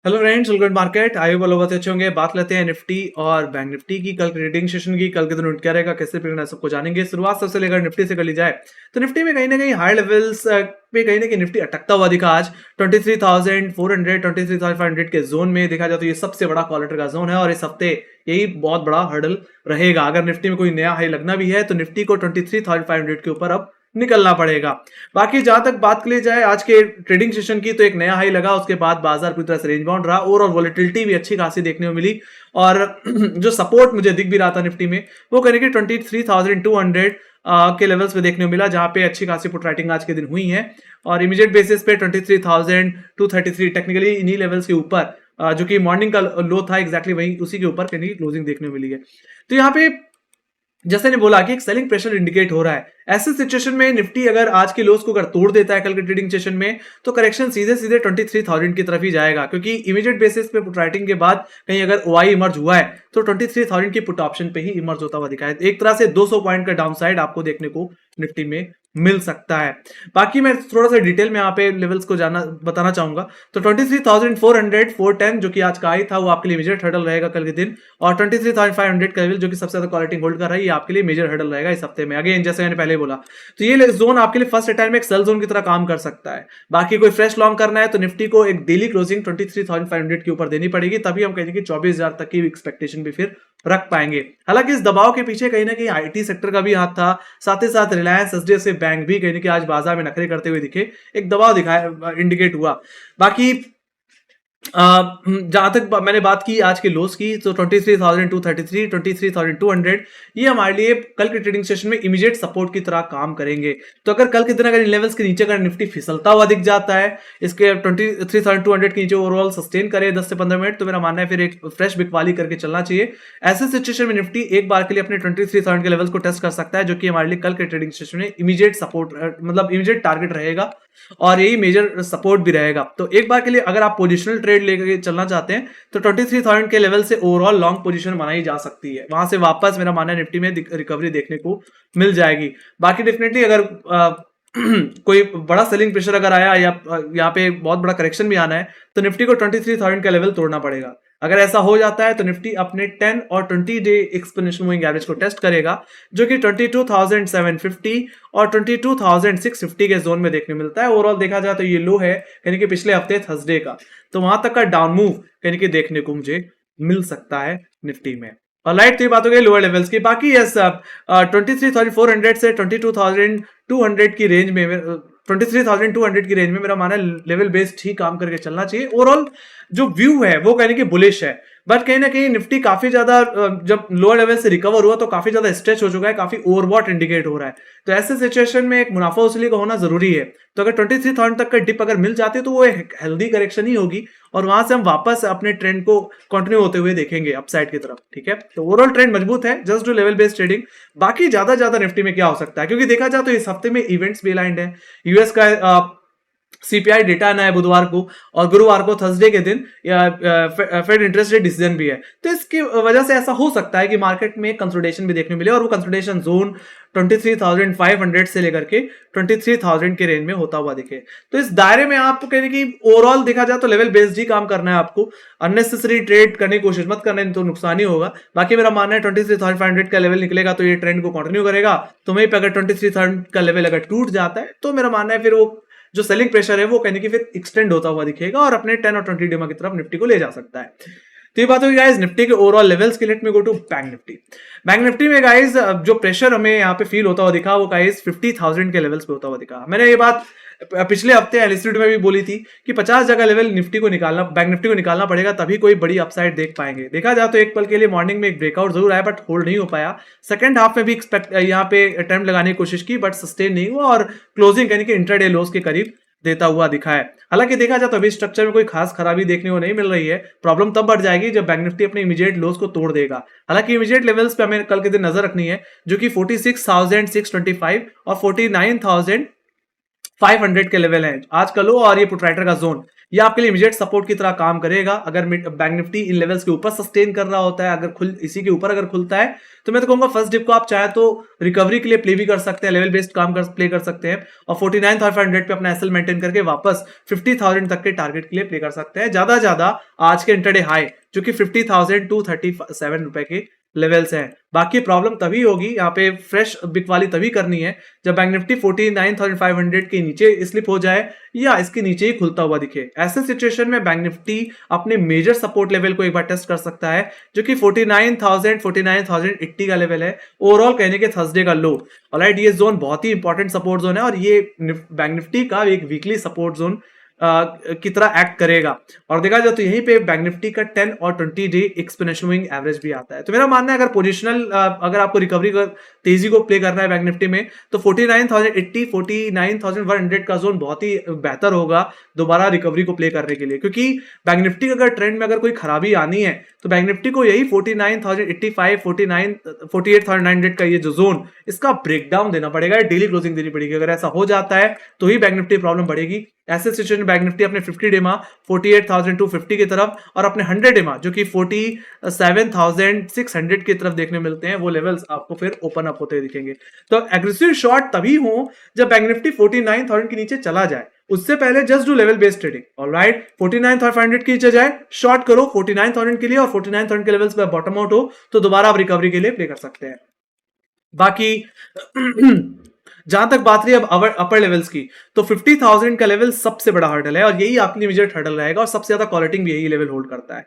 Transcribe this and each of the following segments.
Hello friends, welcome market. आइए बोलो बहुत अच्छे होंगे। बात लेते हैं निफ्टी और बैंक निफ्टी की। कल ट्रेडिंग सेशन की, कल के दिन क्या रहेगा, कैसे प्रिंट है, सबको जानेंगे। शुरुआत सबसे लेकर निफ्टी से कर ली जाए तो निफ्टी में कहीं ना कहीं हाई लेवल्स पे कहीं ना कहीं निफ्टी अटकता हुआ दिखा आज 23,400 23,500 के जोन में। देखा जाए तो ये सबसे बड़ा क्वालिटर का जोन है और इस हफ्ते यही बहुत बड़ा हर्डल रहेगा। अगर निफ्टी में कोई नया हाई लगना भी है तो निफ्टी को 23,500 के ऊपर अब निकलना पड़ेगा। बाकी जहां तक बात की जाए आज के ट्रेडिंग सेशन की, तो एक नया हाई लगा, उसके बाद बाजार पूरी तरह से रेंज बाउंड रहा और वॉलेटिलिटी भी अच्छी खासी देखने को मिली। और जो सपोर्ट मुझे दिख भी रहा था निफ्टी में, वो कहीं कि 23,200 के लेवल्स पे देखने को मिला, जहां पे अच्छी खासी पुट राइटिंग आज के दिन हुई है। और इमीडिएट बेसिस पे 23,233 टेक्निकली इन्हीं लेवल्स के ऊपर, जो कि मॉर्निंग का लो था, एग्जैक्टली वही उसी के ऊपर कहीं क्लोजिंग देखने को मिली है। तो यहाँ पे जैसे ने बोला कि एक सेलिंग प्रेशर इंडिकेट हो रहा है। ऐसे सिचुएशन में निफ्टी अगर आज के लोस को अगर तोड़ देता है कल के ट्रेडिंग सेशन में, तो करेक्शन सीधे सीधे 23,000 की तरफ ही जाएगा, क्योंकि इमीडिएट बेसिस पे पुट राइटिंग के बाद कहीं अगर ओआई इमर्ज हुआ है तो 23,000 की पुट ऑप्शन पे ही इमर्ज होता हुआ दिखा है। एक तरह से 200 पॉइंट का डाउन साइड आपको देखने को निफ्टी में मिल सकता है। बाकी मैं थोड़ा सा डिटेल में यहाँ पे लेवल्स को जाना बताना चाहूंगा। तो 23,400 410 जो कि आज का ही था, वो आपके लिए मेजर हर्डल रहेगा कल के दिन। और 23,500 का लेवल जो कि सबसे ज्यादा क्वालिटी होल्ड कर रहा है, ये आपके लिए मेजर हर्डल रहेगा इस हफ्ते में। अगेन जैसे मैंने पहले बोला, तो ये जोन आपके लिए फर्स्ट टाइम में एक सेल जोन की तरह काम कर सकता है। बाकी कोई फ्रेश लॉन्ग करना है तो निफ्टी को एक डेली क्लोजिंग 23,500 के ऊपर देनी पड़ेगी, तभी हम कहेंगे कि 24,000 तक की एक्सपेक्टेशन भी फिर रख पाएंगे। हालांकि इस दबाव के पीछे कहीं ना कहीं आईटी सेक्टर का भी हाथ था, साथ ही साथ रिलायंस, एचडीएफसी बैंक भी कहीं ना कहीं आज बाजार में नखरे करते हुए दिखे, एक दबाव दिखाया, इंडिकेट हुआ। बाकी जहां तक मैंने बात की आज के लोस की, तो 23,233 23,200 ये हमारे लिए कल के ट्रेडिंग सेशन में इमीडिएट सपोर्ट की तरह काम करेंगे। तो अगर कल के दिन अगर इन लेवल्स के नीचे अगर निफ्टी फिसलता हुआ दिख जाता है, इसके 23,200 के नीचे ओवरऑल सस्टेन करे 10 से 15 मिनट, तो मेरा मानना है फिर एक फ्रेश बिकवाली करके चलना चाहिए। ऐसे सिचुएशन में निफ्टी एक बार के लिए अपने 23,000 के लेवल्स को टेस्ट कर सकता है, जो कि हमारे लिए कल के ट्रेडिंग सेशन में इमीडिएट सपोर्ट, मतलब इमीडिएट टारगेट रहेगा और यही मेजर सपोर्ट भी रहेगा। तो एक बार के लिए अगर आप पोजिशनल ट्रेड लेकर चलना चाहते हैं तो 23,000 के लेवल से ओवरऑल लॉन्ग पोजीशन बनाई जा सकती है। वहां से वापस मेरा मानना है निफ्टी में रिकवरी देखने को मिल जाएगी। बाकी डेफिनेटली अगर कोई बड़ा सेलिंग प्रेशर अगर आया या यहाँ पे बहुत बड़ा करेक्शन भी आना है, तो निफ्टी को 23,000 का लेवल तोड़ना पड़ेगा। अगर ऐसा हो जाता है तो निफ्टी अपने 10 और 20 डे एक्सपोनेंशियल मूविंग एवरेज को टेस्ट करेगा, जो कि 22,750 और 22,650 के जोन में देखने मिलता है। ओवरऑल देखा जाए तो ये लो है यानी कि पिछले हफ्ते थर्सडे का, तो वहां तक का डाउन मूव यानी कि देखने को मुझे मिल सकता है निफ्टी में। और लाइट तो बात हो गई लोअर लेवल्स की। बाकी यस, 23,400 से 22,200 की रेंज में, 23,200 की रेंज में मेरा माना लेवल बेस्ड ही काम करके चलना चाहिए। ओवरऑल जो व्यू है वो कहने की बुलिश है, बट कहीं ना कहीं निफ्टी काफी ज्यादा जब लोअर लेवल से रिकवर हुआ तो काफी ज्यादा स्ट्रेच हो चुका है, काफी ओवरबॉट इंडिकेट हो रहा है। तो ऐसे सिचुएशन में एक मुनाफा वसूली का होना जरूरी है। तो अगर 23,000 तक का डिप अगर मिल जाती है तो वो एक हेल्दी करेक्शन ही होगी और वहां से हम वापस अपने ट्रेंड को कंटिन्यू होते हुए देखेंगे अपसाइड की तरफ। ठीक है, तो ओवरऑल ट्रेंड मजबूत है, just do level based trading. बाकी ज्यादा निफ्टी में क्या हो सकता है, क्योंकि देखा जाए तो इस हफ्ते में इवेंट्स भी अलाइंड है। यूएस का सीपीआई डेटा आना है बुधवार को, और गुरुवार को थर्सडे के दिन फेड इंटरेस्ट रेट डिसीजन भी है। तो इसकी वजह से ऐसा हो सकता है कि मार्केट में कंसोलिडेशन भी देखने मिले और वो कंसोलिडेशन जोन 23,500 से लेकर के 23,000 के रेंज में होता हुआ दिखे। तो इस दायरे में आप कहें कि ओवरऑल देखा जाए तो लेवल बेस्ड ही काम करना है आपको। अननेसेसरी ट्रेड करने की कोशिश मत करना, तो नुकसान ही होगा। बाकी मेरा मानना है 23,500 का लेवल निकलेगा तो ये ट्रेंड को कंटिन्यू करेगा। तो वहीं पे अगर 23,000 का लेवल अगर टूट जाता है तो मेरा मानना है फिर वो जो सेलिंग प्रेशर है वो कहने की फिर एक्सटेंड होता हुआ दिखेगा और अपने 10 और 20 डेमा की तरफ निफ्टी को ले जा सकता है। तो ये बात होगी गाइस निफ्टी के ओवरऑल लेवल्स के। Let me go to bank Nifty. Bank Nifty में गाइस जो प्रेशर हमें यहाँ पे फील होता हुआ दिखा वो गाइस 50,000 के लेवल्स पे होता हुआ दिखा। मैंने ये बात पिछले हफ्ते एलिस्ट्रेट में भी बोली थी कि 50 जगह लेवल निफ्टी को निकालना, बैंक निफ्टी को निकालना पड़ेगा, तभी कोई बड़ी अपसाइड देख पाएंगे। देखा जाए तो एक पल के लिए मॉर्निंग में एक ब्रेकआउट जरूर आया बट होल्ड नहीं हो पाया। सेकंड हाफ में भी यहाँ पे अटेम्प्ट लगाने की कोशिश की बट सस्टेन नहीं हुआ और क्लोजिंग यानी कि इंट्राडे लोस के करीब देता हुआ दिखा है। हालांकि देखा जाए तो अभी स्ट्रक्चर में कोई खास खराबी देखने को नहीं मिल रही है। प्रॉब्लम तब बढ़ जाएगी जब बैंक निफ्टी अपने इमीडिएट लोस को तोड़ देगा। हालांकि इमीडिएट लेवल्स पे हमें कल के दिन नजर रखनी है, जो कि 46,625 और 49,500 के लेवल है आज का लो और ये पुट राइटर का जोन। ये आपके लिए इमीडिएट सपोर्ट की तरह काम करेगा। अगर बैंक निफ्टी इन लेवल्स के ऊपर सस्टेन कर रहा होता है, अगर इसी के ऊपर अगर खुलता है, तो मैं तो कहूंगा फर्स्ट डिप को आप चाहे तो रिकवरी के लिए प्ले भी कर सकते हैं, लेवल बेस्ड काम प्ले कर सकते हैं और 49,500 पे अपना एसएल मेंटेन करके वापस 50,000 तक के टारगेट के लिए प्ले कर सकते हैं। ज्यादा आज के इंटरडे हाई जो कि 50,237 रुपए के लेवल्स हैं। बाकी प्रॉब्लम तभी होगी यहाँ पे फ्रेश बिक वाली तभी करनी है जब बैंक निफ्टी 49,500 के नीचे स्लिप हो जाए या इसके नीचे ही खुलता हुआ दिखे। ऐसे सिचुएशन में बैंक निफ्टी अपने मेजर सपोर्ट लेवल को एक बार टेस्ट कर सकता है जो कि 49,080 का लेवल है, ओवरऑल कहने के थर्सडे का लो। ऑलराइट, ये जोन बहुत ही इंपॉर्टेंट सपोर्ट जोन है और ये बैंक निफ्टी का एक वीकली सपोर्ट जोन की तरह एक्ट करेगा। और देखा जाए तो यहीं पे बैंक निफ्टी का 10 और 20 डे एक्सपोनेंशियल मूविंग एवरेज भी आता है। तो मेरा मानना है अगर पोजिशनल अगर आपको रिकवरी तेजी को प्ले करना है बैंक निफ्टी में तो 49,080 49,100 का जोन बहुत ही बेहतर होगा दोबारा रिकवरी को प्ले करने के लिए, क्योंकि बैंक निफ्टी का अगर ट्रेंड में अगर कोई खराबी आनी है तो बैंक निफ्टी को यही 49,085 48,900 का ये जो जोन इसका ब्रेकडाउन देना पड़ेगा, डेली क्लोजिंग देनी पड़ेगी। अगर ऐसा हो जाता है तो ही बैंक निफ्टी प्रॉब्लम बढ़ेगी। ऐसे सिचुएशन बैंक निफ्टी अपने 50 डे मा 48,250 की तरफ और अपने 100 डे मा जो कि 47,600 की तरफ देखने मिलते हैं, वो लेवल्स आपको फिर ओपन अप होते दिखेंगे। तो एग्रेसिव शॉट तभी हो जब बैंक निफ्टी 49,000 के नीचे चला जाए, उससे पहले just do level based trading. Alright, 49,500 के नीचे जाए शॉर्ट करो 49,000 के लिए और 49,000 के लेवल्स पे बॉटम आउट हो तो दोबारा आप रिकवरी के लिए प्ले कर सकते हैं। बाकी जहां तक बात रही अब अपर लेवल्स की, तो 50,000 का लेवल सबसे बड़ा हर्डल है और यही आपके लिए मेजर हर्डल रहेगा और सबसे ज्यादा क्वालिटी भी यही लेवल होल्ड करता है।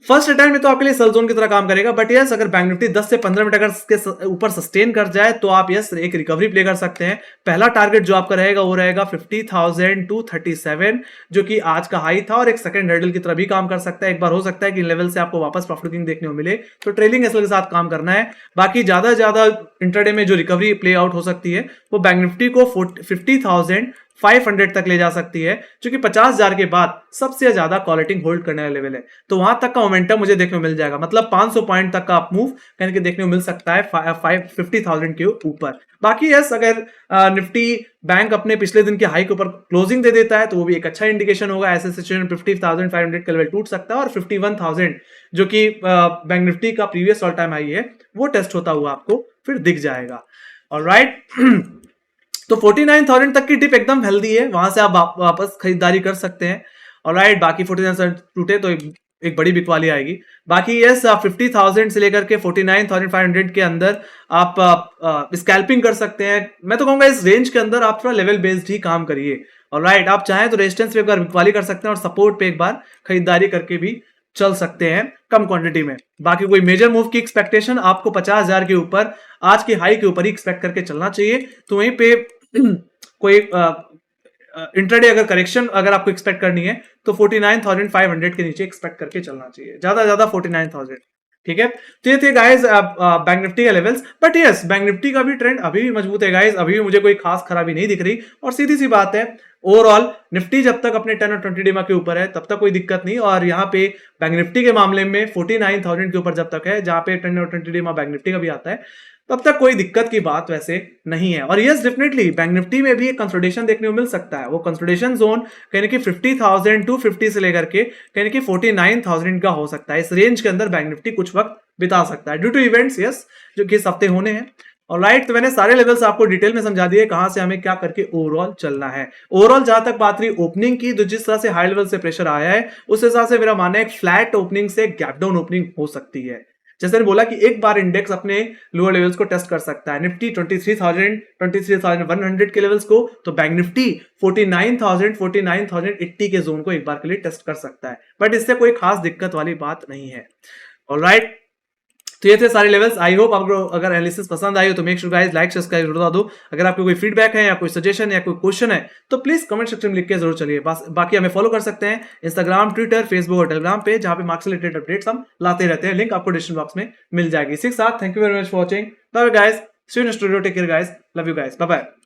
फर्स्ट अटैम्प्ट में तो आपके लिए सेल जोन की तरह काम करेगा, बट यस अगर बैंक निफ्टी 10 से 15 मिनट अगर इसके ऊपर सस्टेन कर जाए तो आप यस एक रिकवरी प्ले कर सकते हैं। पहला टारगेट जो आपका रहेगा वो रहेगा 50,237 जो कि आज का हाई था और एक सेकंड हर्डल की तरह भी काम कर सकता है। एक बार हो सकता है कि लेवल से आपको वापस प्रॉफिट बुकिंग देखने को मिले, तो ट्रेलिंग एसएल के साथ काम करना है। बाकी ज्यादा इंटरडे में जो रिकवरी प्ले आउट हो सकती है वो बैंक निफ्टी को 50,500 तक ले जा सकती है, जो कि 50,000 के बाद सबसे ज्यादा क्वालिटी होल्ड करने वाला लेवल है। तो वहां तक का मोमेंटम मुझे देखने को मिल जाएगा, मतलब 500 पॉइंट तक का अप मूव कहने के देखने को मिल सकता है 50,000 के ऊपर। बाकी यस अगर निफ्टी बैंक अपने पिछले दिन के हाई के ऊपर क्लोजिंग दे देता है तो वो भी एक अच्छा इंडिकेशन होगा। ऐसे सिचुएशन 50,500 का लेवल टूट सकता है और 51,000 जो कि बैंक निफ्टी का प्रीवियस ऑल टाइम हाई है वो टेस्ट होता हुआ आपको फिर दिख जाएगा। ऑलराइट, तो 49,000 तक की डिप एकदम हेल्दी है, वहां से आप वापस खरीदारी कर सकते हैं। ऑलराइट, बाकी 49,000 टूटे तो एक बड़ी बिकवाली आएगी। बाकी यस 50,000 से लेकर के 49,500 के अंदर आप स्कैल्पिंग कर सकते हैं। मैं तो कहूंगा इस रेंज के अंदर आप थोड़ा लेवल बेस्ड ही काम करिए। ऑलराइट, आप चाहें तो रेजिस्टेंस पे एक बार बिकवाली कर सकते हैं और सपोर्ट पे एक बार खरीदारी करके भी चल सकते हैं कम क्वांटिटी में। बाकी कोई मेजर मूव की एक्सपेक्टेशन आपको 50,000 के ऊपर आज के हाई के ऊपर ही एक्सपेक्ट करके चलना चाहिए। तो वहीं पे कोई इंट्राडे अगर करेक्शन अगर आपको एक्सपेक्ट करनी है तो 49,500 के नीचे एक्सपेक्ट करके चलना चाहिए, ज्यादा 49,000। ठीक है, तो ये थे गाइस बैंक निफ्टी के levels. But yes bank Nifty का भी ट्रेंड अभी भी मजबूत है गाइस, अभी भी मुझे कोई खास खराबी नहीं दिख रही और सीधी सी बात है ओवरऑल निफ्टी जब तक अपने 10 और 20 डेमा के ऊपर है तब तक कोई दिक्कत नहीं। और यहाँ पे बैंक निफ्टी के मामले में 49,000 के ऊपर जब तक है, जहां पे 10 और 20 डेमा बैंक निफ्टी का भी आता है, तब तक कोई दिक्कत की बात वैसे नहीं है। और यस डेफिनेटली बैंक निफ्टी में भी एक कंसोलिडेशन देखने को मिल सकता है। वो कंसोलिडेशन जोन कहने की 50,250 से लेकर के कहने की 49,000 का हो सकता है। इस रेंज के अंदर बैंक निफ्टी कुछ वक्त बिता सकता है ड्यू टू इवेंट्स यस जो कि इस हफ्ते होने हैं। ऑलराइट, तो मैंने सारे लेवल्स आपको डिटेल में समझा दिए कहां से हमें क्या करके ओवरऑल चलना है। ओवरऑल जहां तक बात रही ओपनिंग की, तो जिस तरह से हाई लेवल से प्रेशर आया है उस हिसाब से मेरा मानना है एक फ्लैट ओपनिंग से गैप डाउन ओपनिंग हो सकती है। जैसे बोला कि एक बार इंडेक्स अपने लोअर लेवल्स को टेस्ट कर सकता है, निफ्टी 23,000 23,100 के लेवल्स को, तो बैंक निफ्टी 49,000 49,080 के जोन को एक बार के लिए टेस्ट कर सकता है। बट इससे कोई खास दिक्कत वाली बात नहीं है। ऑलराइट, तो ये थे सारे लेवल्स। आई होप आपको अगर एनालिसिस पसंद आई हो तो make sure guys like subscribe जरूर दो। अगर आपको कोई फीडबैक है या कोई सजेशन या कोई क्वेश्चन है तो प्लीज कमेंट सेक्शन में लिख के जरूर चलिए। बाकी हमें फॉलो कर सकते हैं इंस्टाग्राम, ट्विटर, फेसबुक और टेलीग्राम पे, जहां पे मार्क्स रिलेटेड अपडेट्स हम लाते रहते हैं। लिंक आपको डिस्क्रिप्शन बॉक्स में मिल जाएगी। इसी के साथ thank you very much for watching. Bye guys, see you in studio, take care guys, love you guys, bye bye.